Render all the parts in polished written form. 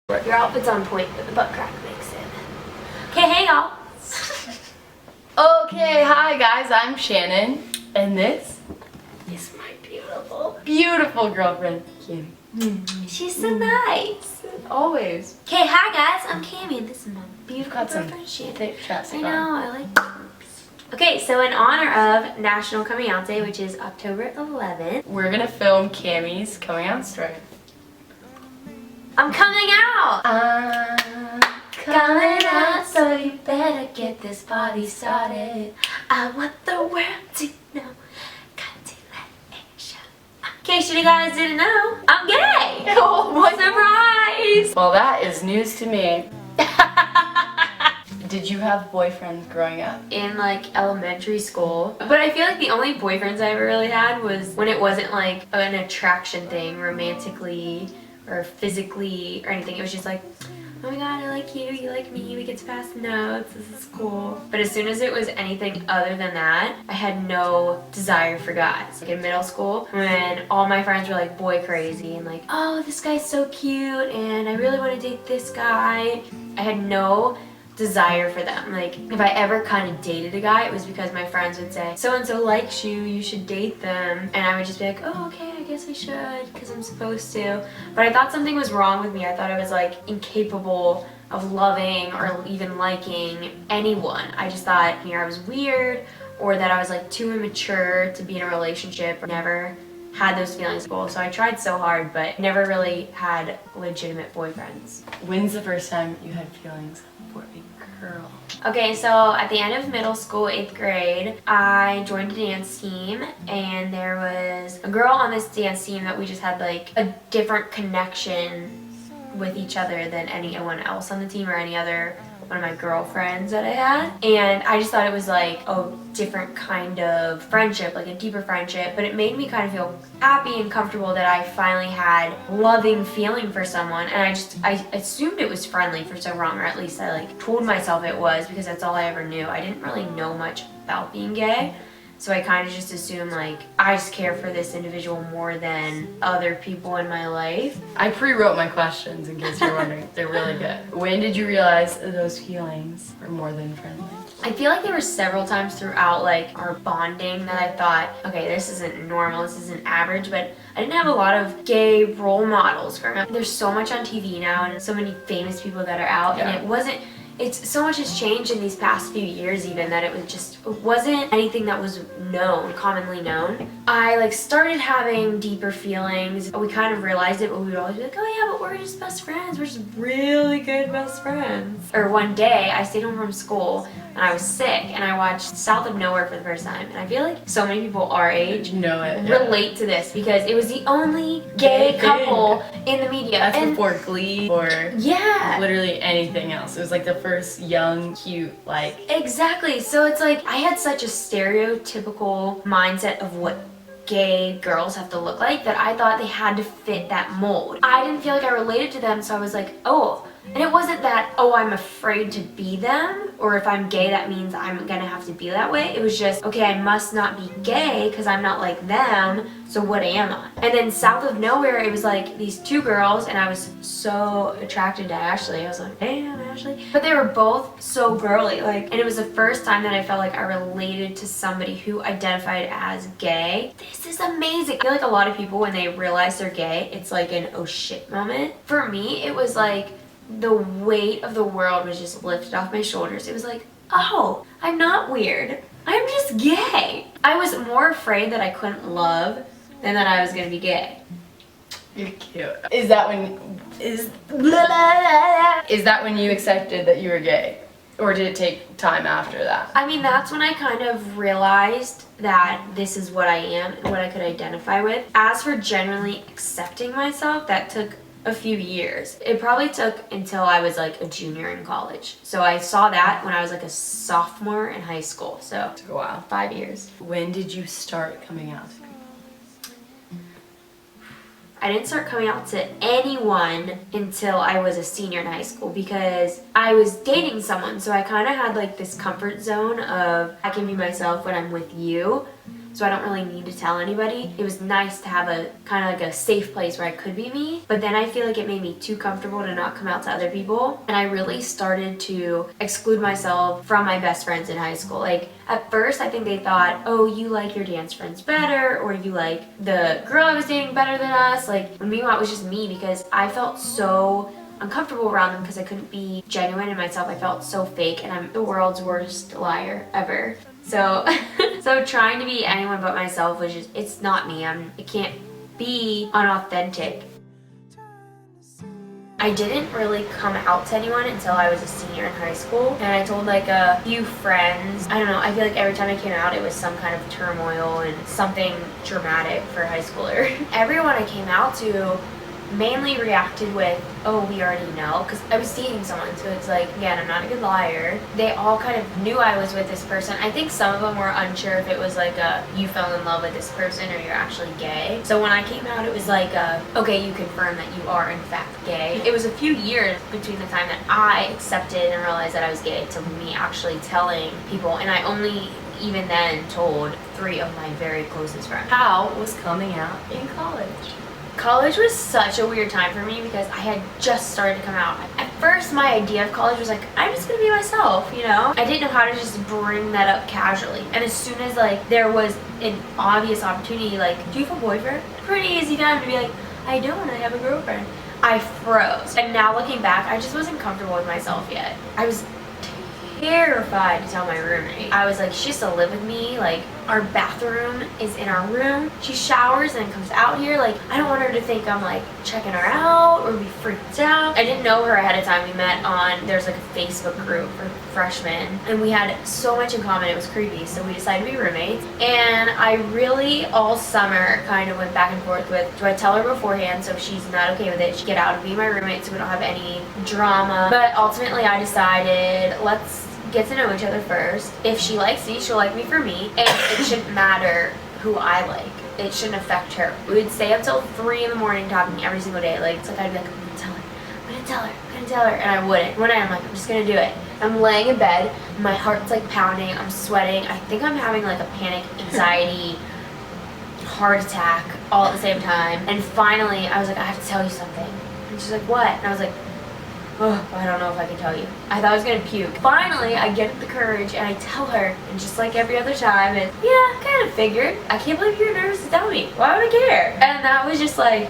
Your outfit's on point, but the butt crack makes it. Okay, hey y'all. Okay, hi guys, I'm Shannon, and this is my beautiful girlfriend, Cammie. She's so nice. Always. Okay, hi guys, I'm Cammie, and this is my beautiful Got some girlfriend, Shannon. thick chapstick I know, I like boobs. Okay, so in honor of National Coming Out Day, which is October 11th, we're gonna film Cammie's coming out story. I'm coming out! I'm coming out, so you better get this party started. I want the world to know. Got to let it show. In case you guys didn't know, I'm gay! Oh, what Surprise! Well, that is news to me. Did you have boyfriends growing up? In like elementary school, but I feel like the only boyfriends I ever really had was when it wasn't like an attraction thing romantically or physically or anything. It was just like, oh my god, I like you, you like me, we get to pass notes, this is cool. But as soon as it was anything other than that, I had no desire for guys. Like in middle school, when all my friends were like boy crazy and like, oh, this guy's so cute and I really want to date this guy, I had no desire for them. Like if I ever kind of dated a guy, it was because my friends would say, so and so likes you, you should date them, and I would just be like, oh, okay, I guess I should because I'm supposed to. But I thought something was wrong with me. I thought I was like incapable of loving or even liking anyone. I just thought either I was weird or that I was like too immature to be in a relationship. Or never had those feelings at school, so I tried so hard but never really had legitimate boyfriends. When's the first time you had feelings for a girl? Okay, so at the end of middle school, 8th grade, I joined a dance team, and there was a girl on this dance team that we just had like a different connection with each other than anyone else on the team or any other one of my girlfriends that I had. And I just thought it was like a different kind of friendship, like a deeper friendship, but it made me kind of feel happy and comfortable that I finally had loving feeling for someone. And I assumed it was friendly for so long, or at least I like told myself it was, because that's all I ever knew. I didn't really know much about being gay. So I kind of just assumed like, I just care for this individual more than other people in my life. I pre-wrote my questions in case you're wondering. They're really good. When did you realize those feelings were more than friendly? I feel like there were several times throughout like our bonding that I thought, okay, this isn't normal, this isn't average, but I didn't have a lot of gay role models growing up. There's so much on TV now and so many famous people that are out, Yeah. And it's so much has changed in these past few years even that it wasn't anything that was commonly known. I like started having deeper feelings. We kind of realized it, but we would always be like, oh yeah, but we're just best friends. We're just really good best friends. Or one day I stayed home from school and I was sick and I watched South of Nowhere for the first time. And I feel like so many people our age relate to this because it was the only gay couple in the media. That's before Glee or yeah, literally anything else. It was like the first young, cute, like... Exactly. So it's like I had such a stereotypical mindset of what gay girls have to look like that I thought they had to fit that mold. I didn't feel like I related to them, so I was like, oh. And it wasn't that, oh, I'm afraid to be them, or if I'm gay that means I'm gonna have to be that way. It was just, okay, I must not be gay because I'm not like them, so what am I? And then South of Nowhere, it was like these two girls, and I was so attracted to Ashley. I was like, damn, Ashley. But they were both so girly, like, and it was the first time that I felt like I related to somebody who identified as gay. This is amazing. I feel like a lot of people, when they realize they're gay, it's like an oh shit moment. For me, it was like, the weight of the world was just lifted off my shoulders. It was like, oh, I'm not weird. I'm just gay. I was more afraid that I couldn't love than that I was gonna be gay. You're cute. Is that when you accepted that you were gay? Or did it take time after that? I mean, that's when I kind of realized that this is what I am and what I could identify with. As for generally accepting myself, that took a few years. It probably took until I was like a junior in college. So I saw that when I was like a sophomore in high school. So it took a while. 5 years. When did you start coming out to people? I didn't start coming out to anyone until I was a senior in high school because I was dating someone. So I kind of had like this comfort zone of I can be myself when I'm with you. so I don't really need to tell anybody. It was nice to have a kind of like a safe place where I could be me, but then I feel like it made me too comfortable to not come out to other people, and I really started to exclude myself from my best friends in high school. Like at first I think they thought, oh, you like your dance friends better, or you like the girl I was dating better than us. Like when meanwhile it was just me, because I felt so uncomfortable around them because I couldn't be genuine in myself. I felt so fake, and I'm the world's worst liar ever. So so trying to be anyone but myself was just, it's not me. It can't be unauthentic. I didn't really come out to anyone until I was a senior in high school, and I told like a few friends. I don't know, I feel like every time I came out it was some kind of turmoil and something dramatic for a high schooler. Everyone I came out to mainly reacted with, oh, we already know, because I was dating someone, so it's like, again, I'm not a good liar. They all kind of knew I was with this person. I think some of them were unsure if it was like a, you fell in love with this person or you're actually gay. So when I came out, it was like a, okay, you confirm that you are in fact gay. It was a few years between the time that I accepted and realized that I was gay to me actually telling people, and I only even then told 3 of my very closest friends. How was coming out in college? College was such a weird time for me because I had just started to come out. At first, my idea of college was like, I'm just gonna be myself, you know? I didn't know how to just bring that up casually. And as soon as like there was an obvious opportunity, like, do you have a boyfriend? Pretty easy time to be like, I don't, I have a girlfriend. I froze. And now looking back, I just wasn't comfortable with myself yet. I was terrified to tell my roommate. I was like, she has to live with me. Like, our bathroom is in our room. She showers and comes out here. Like, I don't want her to think I'm like checking her out or be freaked out. I didn't know her ahead of time. We met on, there's like a Facebook group for freshmen, and we had so much in common. It was creepy. So we decided to be roommates. And I really all summer kind of went back and forth with, do I tell her beforehand so if she's not okay with it, she get out and be my roommate so we don't have any drama. But ultimately I decided, let's get to know each other first. If she likes me, she'll like me for me, and it shouldn't matter who I like. It shouldn't affect her. We would stay up till 3 in the morning talking every single day. Like, it's like I'd be like, I'm gonna tell her, I'm gonna tell her, I'm gonna tell her, and I wouldn't. One night I'm like, I'm just gonna do it. I'm laying in bed, my heart's like pounding, I'm sweating. I think I'm having like a panic, anxiety, heart attack all at the same time. And finally, I was like, I have to tell you something. And she's like, what? And I was like, oh, I don't know if I can tell you. I thought I was gonna puke. Finally, I get the courage and I tell her, and just like every other time, and yeah, I kind of figured. I can't believe you're nervous to tell me. Why would I care? And that was just like,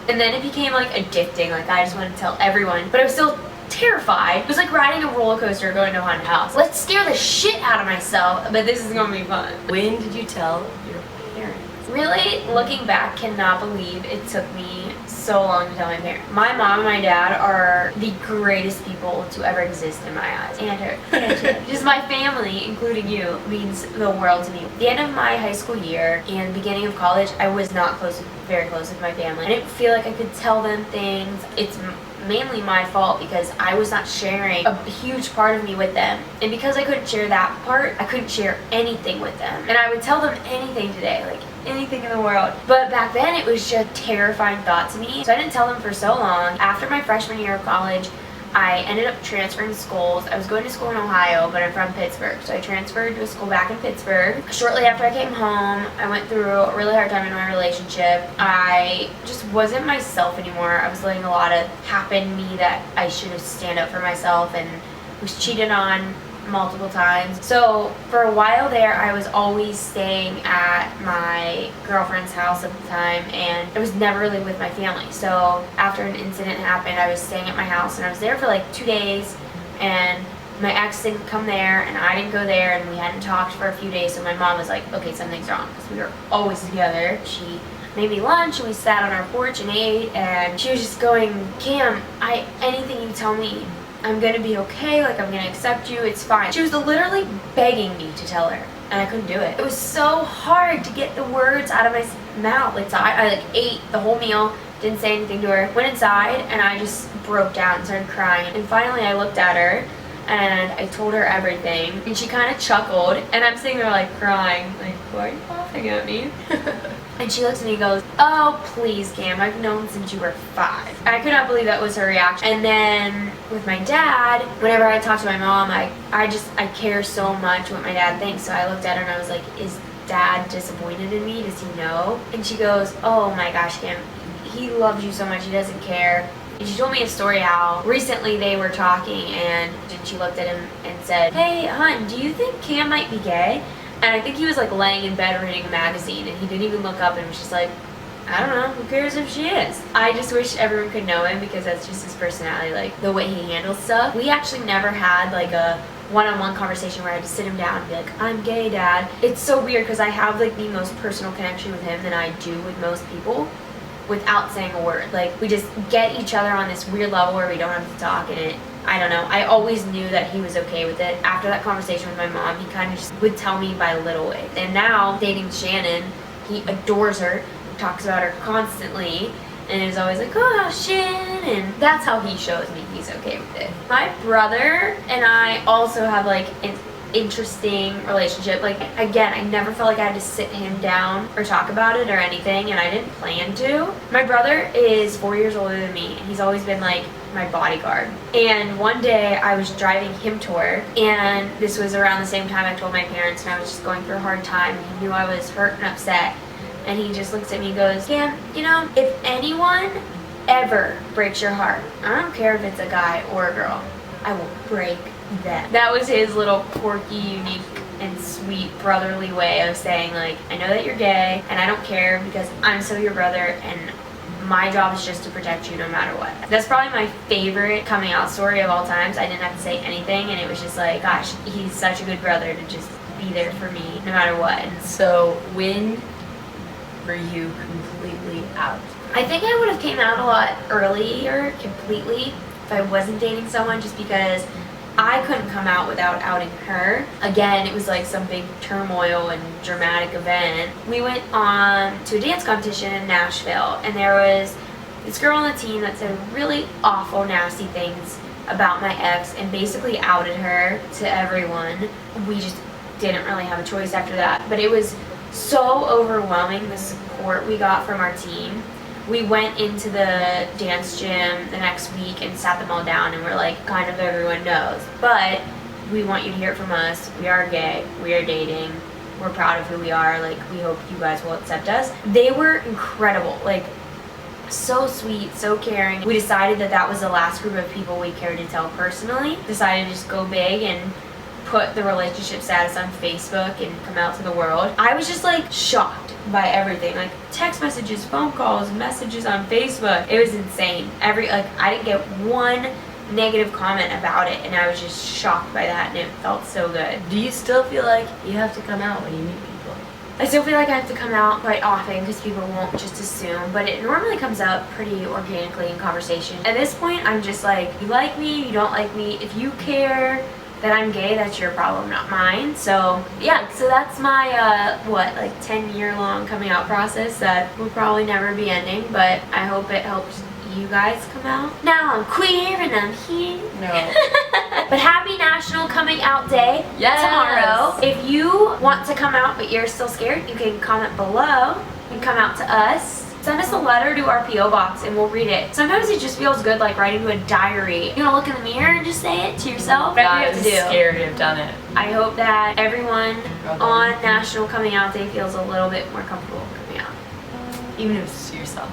and then it became like addicting. Like I just wanted to tell everyone, but I was still terrified. It was like riding a roller coaster going to a haunted house. Let's scare the shit out of myself, but this is gonna be fun. When did you tell your parents? Really, looking back, cannot believe it took me so long to tell my parents. My mom and my dad are the greatest people to ever exist in my eyes. And her. Just my family, including you, means the world to me. At the end of my high school year and beginning of college, I was not very close with my family. I didn't feel like I could tell them things. It's mainly my fault because I was not sharing a huge part of me with them. And because I couldn't share that part, I couldn't share anything with them. And I would tell them anything today, like anything in the world. But back then it was just a terrifying thought to me. So I didn't tell them for so long. After my freshman year of college, I ended up transferring schools. I was going to school in Ohio, but I'm from Pittsburgh. So I transferred to a school back in Pittsburgh. Shortly after I came home, I went through a really hard time in my relationship. I just wasn't myself anymore. I was letting a lot of happen to me that I should have stand up for myself, and was cheated on multiple times. So for a while there, I was always staying at my girlfriend's house at the time, and I was never really with my family. So after an incident happened, I was staying at my house, and I was there for like 2 days, and my ex didn't come there, and I didn't go there, and we hadn't talked for a few days. So my mom was like, okay, something's wrong, because we were always together. She made me lunch, and we sat on our porch and ate, and she was just going, Cam, anything you tell me, I'm gonna be okay, like I'm gonna accept you, it's fine. She was literally begging me to tell her, and I couldn't do it. It was so hard to get the words out of my mouth. Like, I like ate the whole meal, didn't say anything to her, went inside, and I just broke down and started crying. And finally I looked at her, and I told her everything, and she kind of chuckled, and I'm sitting there like crying, like, why are you laughing at me? And she looks at me and goes, oh, please, Cam, I've known since you were 5. And I could not believe that was her reaction. And then with my dad, whenever I talk to my mom, I care so much what my dad thinks. So I looked at her and I was like, is dad disappointed in me? Does he know? And she goes, oh my gosh, Cam, he loves you so much, he doesn't care. And she told me a story how recently they were talking and she looked at him and said, hey, hon, do you think Cam might be gay? And I think he was like laying in bed reading a magazine and he didn't even look up and was just like, I don't know, who cares if she is? I just wish everyone could know him because that's just his personality, like the way he handles stuff. We actually never had like a one-on-one conversation where I had to sit him down and be like, I'm gay, Dad. It's so weird because I have like the most personal connection with him than I do with most people without saying a word. Like we just get each other on this weird level where we don't have to talk, and I don't know, I always knew that he was okay with it. After that conversation with my mom, he kind of just would tell me by little ways. And now, dating Shannon, he adores her, talks about her constantly, and is always like, oh, Shan, and that's how he shows me he's okay with it. My brother and I also have like an interesting relationship. Like, again, I never felt like I had to sit him down or talk about it or anything, and I didn't plan to. My brother is 4 years older than me, and he's always been like my bodyguard. And one day I was driving him to work, and this was around the same time I told my parents, and I was just going through a hard time, and he knew I was hurt and upset. And he just looks at me and goes, Cam, you know, if anyone ever breaks your heart, I don't care if it's a guy or a girl, I will break them. That was his little quirky, unique, and sweet brotherly way of saying, like, I know that you're gay, and I don't care because I'm still your brother, and my job is just to protect you no matter what. That's probably my favorite coming out story of all times. I didn't have to say anything, and it was just like, gosh, he's such a good brother to just be there for me no matter what. So when were you completely out? I think I would have came out a lot earlier completely if I wasn't dating someone, just because I couldn't come out without outing her. Again, it was like some big turmoil and dramatic event. We went on to a dance competition in Nashville, and there was this girl on the team that said really awful, nasty things about my ex and basically outed her to everyone. We just didn't really have a choice after that, but it was so overwhelming, the support we got from our team. We went into the dance gym the next week and sat them all down and we're like, kind of everyone knows, but we want you to hear it from us. We are gay, we are dating, we're proud of who we are, like we hope you guys will accept us. They were incredible, like so sweet, so caring. We decided that that was the last group of people we cared to tell personally. Decided to just go big and put the relationship status on Facebook and come out to the world. I was just like shocked by everything, like text messages, phone calls, messages on Facebook. It was insane. I didn't get one negative comment about it, and I was just shocked by that, and it felt so good. Do you still feel like you have to come out when you meet people? I still feel like I have to come out quite often because people won't just assume, but it normally comes up pretty organically in conversation. At this point, I'm just like, you like me, you don't like me. If you care that I'm gay, that's your problem, not mine. So yeah, so that's my 10-year long coming out process that will probably never be ending, but I hope it helps you guys come out. Now I'm queer and I'm here. No. But happy National Coming Out Day tomorrow. If you want to come out but you're still scared, you can comment below and come out to us. Send us a letter to our P.O. box and we'll read it. Sometimes it just feels good like writing to a diary. You wanna look in the mirror and just say it to yourself? Whatever you have to do. I'm scared to have done it. I hope that everyone on National Coming Out Day feels a little bit more comfortable coming out. Even if it's to yourself.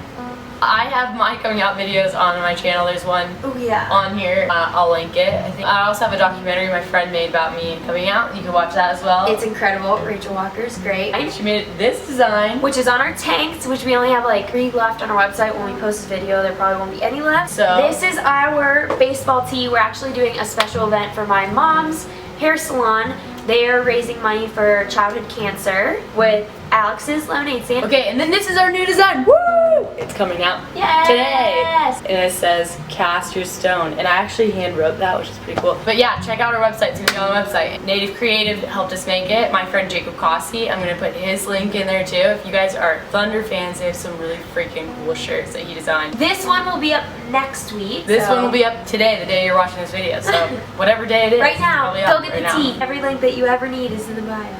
I have my coming out videos on my channel. There's one on here. I'll link it. I also have a documentary my friend made about me coming out. You can watch that as well. It's incredible. Rachel Walker's great. She made this design, which is on our tanks, which we only have like 3 left on our website. When we post this video, there probably won't be any left. So this is our baseball tee. We're actually doing a special event for my mom's hair salon. They are raising money for childhood cancer with Alex's lemonade stand. Okay, and then this is our new design. Woo! It's coming out today. And it says cast your stone. And I actually hand wrote that, which is pretty cool. But yeah, check out our website. It's gonna be on the website. Native Creative helped us make it. My friend Jacob Cossey, I'm gonna put his link in there too. If you guys are Thunder fans, they have some really freaking cool shirts that he designed. This one will be up next week. This one will be up today, the day you're watching this video. So whatever day it is. Right now, go get the tea. Every link that you ever need is in the bio.